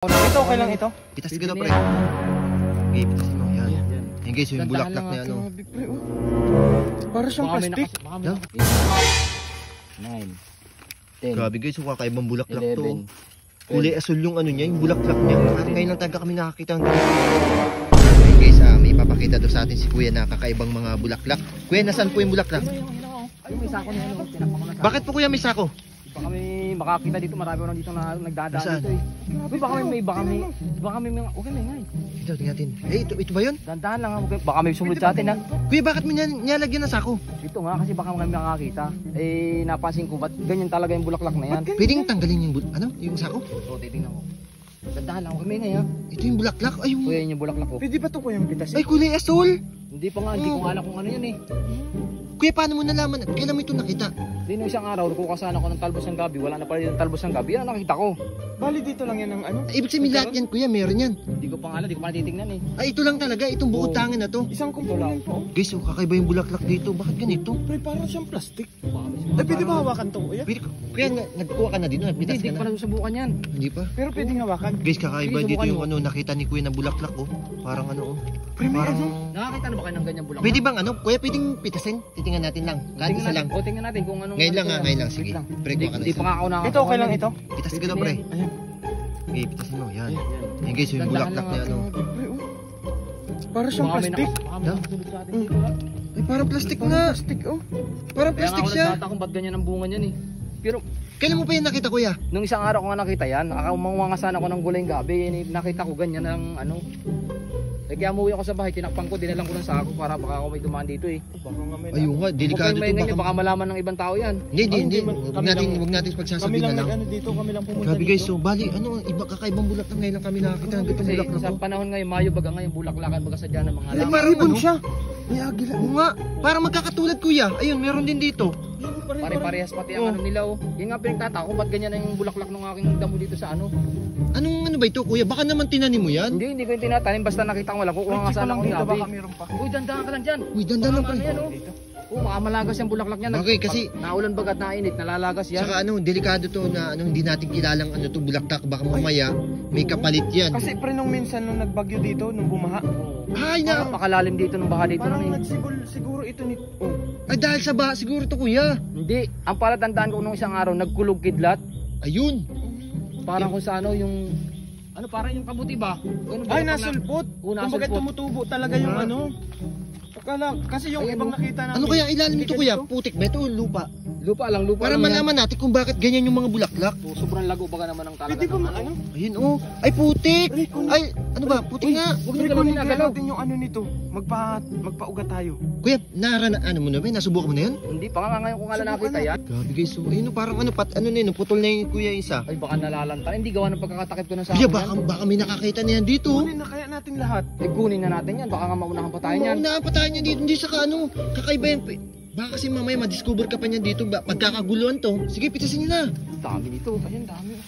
Ito okay lang ito. Pitas ka na pre. Okay, pitasin mo. Yan. Yan guys, yung bulaklak na ano. Para siyang plastic. 9, 10, Grabe guys, yung kakaibang bulaklak to. 11. Kulay asul yung ano niya, yung bulaklak niya. Parang ngayon lang taga kami nakakita ng ganito. Okay guys, may ipapakita doon sa atin si Kuya na kakaibang mga bulaklak. Kuya, nasaan po yung bulaklak? Ay, may sako na yun. Tinakpan ko na sa. Bakit po Kuya may sako? Baka may makakita dito, marami orang dito na nagdadaan Saan? dito eh. Uy, baka may okay na ngay. Ito, tingnan natin. Ito ba yun? Dandahan lang ha, baka may sumunod sa atin ha. Kuya, bakit mo nilalagyan ng sako? Dito nga kasi baka may makakita. Eh, napansin ko, ba't ganyan talaga yung bulaklak na yan? Pwedeng tanggalin yung sako? Oo, titingnan ko. Dandahan lang, okay may ngay ha. Ito yung bulaklak? Ay, yung... Kuya, yun yung bulaklak ko. Pwede ba ito ko yung pitas? Ay, kulay asul! Hindi pa nga, hindi ko nga alam kung ano yan eh. Kuya, paano mo nalaman? Kailan mo ito nakita? Dino isang araw, kukasan ako ng talbos ng gabi, wala na pala yung talbos ng gabi, yan ang nakita ko. Bali dito lang yan ng ano? Ibig sabihin lahat yan, Kuya, meron yan. Hindi ko pa nga alam, hindi ko pa natitignan eh. Ay, ito lang talaga. Itong bukod tangin na to. Isang komponento. Guys, kakaiba yung bulaklak dito. Bakit ganito? Pre, parang siyang plastic. Ay, pwede ba hawakan to kuya? Kuya, nagkuha ka na dito. Hindi, Nagpitas hindi ka ko pa na. nasusubukan yan. Hindi pa. Pero pwedeng hawakan. Guys, kakaiba Sige, dito subukan yung mo. ano, nakita ni Kuya na bulaklak oh. Parang ano oh. Pre, may ano? Nakakita na ba kayo ng ganyang bulaklak? Pwede bang ano? Kuya, pwedeng pitasin? Titingnan natin lang. Kahit isa lang. O, tingnan natin kung anong... Ngayon lang ano ngayon lang. yan. Sige. Wait lang. Pre, kuha ka na Hindi pa isa. nga ako nakakakuha. Ito okay lang ito. Pitas ka na, pre. Ayan. Okay, pitasin mo. Yan. Yan guys, yung Dandahan bulaklak lang na ano. Pre, oh. Para siyang Baka may plastic. baka may nakasunod sa atin dito. Ay, parang plastic Parang nga. plastic oh. Parang Kaya nga plastic ako siya. nagtataka kung ba't ganyan ang bunga niyan eh. Pero Kailan mo pa yan nakita, Kuya? nung isang araw ko nga nakita yan, nakamangasan ako ng gulay gabi, nakita ko ganyan ang ano. Eh kaya umuwi ako sa bahay, tinakpan ko, dinalang ko ng sako para baka ako may dumaan dito eh. Baka nga may Ayun nga, delikado Huwag kayong to. baka malaman ng ibang tao yan. Hindi. Kami lang- Huwag natin Kami pagsasabihin lang na lang. ano dito, kami lang pumunta Grabe guys, dito. so bali, ano, iba kakaibang bulaklak ngayon lang kami nakakita ng ganitong Kasi bulaklak sa to. panahon ngayon, Mayo baga ngayon, bulaklakan baga sadya ng mga Ay, alam. parang Ibon ano? siya. May agila. Oo nga, parang magkakatulad Kuya. Ayun, meron din dito. Pare-parehas pati ang ano nila oh. Yun nga pinagtataka ko, ba't ganyan ang bulaklak ng aking damo dito sa ano. Anong ano ba ito Kuya? Baka naman tinanim mo yan? Hindi ko yung tinatanim, basta nakita ko wala, kukuha nga sana ako ng dito, gabi. baka meron pa. Uy, dandahan ka lang dyan. Uy, dandan lang Ano pre. yan oh. Oh, baka malagas yung bulaklak niya. Okay, kasi- Naulan bagat nainit, nalalagas yan. Saka ano, delikado to na ano, hindi natin kilalang ano to bulaklak. Baka mamaya may kapalit yan. Kasi pre, nung minsan nung nagbagyo dito, nung bumaha, Ay Parang na! pakalalim dito ng baha dito parang nun eh. siguro ito ni... Oh. Ay dahil sa baha siguro to Kuya. Hindi, ang palatandaan ko nung isang araw, nagkulog kidlat. Ayun. Parang kung sa ano yung... Ano parang yung kabuti ba? Ano ba Ay, yung nasulpot. Oo, Kumbaga nasulpot. tumutubo talaga yung ano. Akala, kasi yung Ayan, ibang oh. nakita namin. Ano kaya ang ilalim nito Tigas Kuya? to. Putik ba ito o lupa? Lupa lang Para yan. malaman natin kung bakit ganyan yung mga bulaklak. Oh, sobrang lago baga naman ang talaga. Pwede ba ng ano? Ayun oh. Ay putik! Pre, kunin- Ay, ano ba? Putik nga. Huwag Pre, nyo galaw kunin kaya ginagalaw. natin yung ano nito. Magpauga tayo. Kuya, ano mo na ba? Nasubukan mo na yan? Hindi pa nga ngayon ko nga lang nakita yan. Grabe guys, so ayun oh, parang ano, ano na yun, putol na yung Kuya isa. Ay baka nalalanta. Hindi gawa ng pagkakatakip ko ng sa Kuya, akin yan. baka may nakakita na yan dito. Kunin na kaya natin lahat. Eh, kunin na natin yan. Baka nga maunahan pa tayo yan. Maunahan pa tayo niyan dito, hindi saka ano, kakaiba yan. Baka kasi mamaya madiscover ka pa niyan dito, pagkakaguluhan to. Sige, pitasin niyo na. Dami nito. Ayun, dami.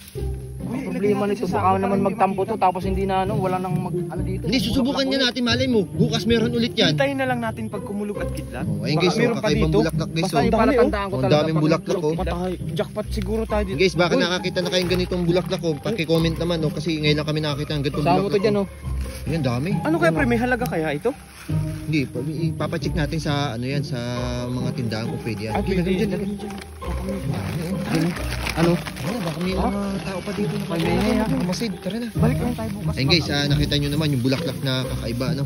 Ang Uy, problema ilagay natin nito, sa baka sako naman para hindi magtampo to makita. tapos hindi na ano, wala nang mag ano dito. Hindi, susubukan niya natin, malay mo. Bukas meron ulit yan. Hintayin na lang natin pag kumulog at kidlat. Oh, ayun Baka guys, meron oh, pa kakaibang dito. bulaklak guys. Basta Oh. yung palatandaan ko Ang talaga. daming pag bulaklak, nagkulog oh. kidlat. Patay. Jackpot siguro tayo dito. Guys, baka nakakita na kayong ganitong bulaklak ko, paki-comment naman no kasi ngayon lang kami nakakita ng ganitong Sama mo to bulaklak. dyan Oh. oh. Yan dami. Ano kaya pre, may halaga kaya ito? Hindi, ipapacheck natin sa ano yan, sa mga tindahan kung pwede yan. Ah, Okay, pwede. lagyan dyan, lagyan dyan. Ano? Ano, baka may mga tao pa dito. May ha. Masid, tara na. Balik lang tayo bukas. Ayun guys, nakita nyo naman yung bulaklak na kakaiba, ano?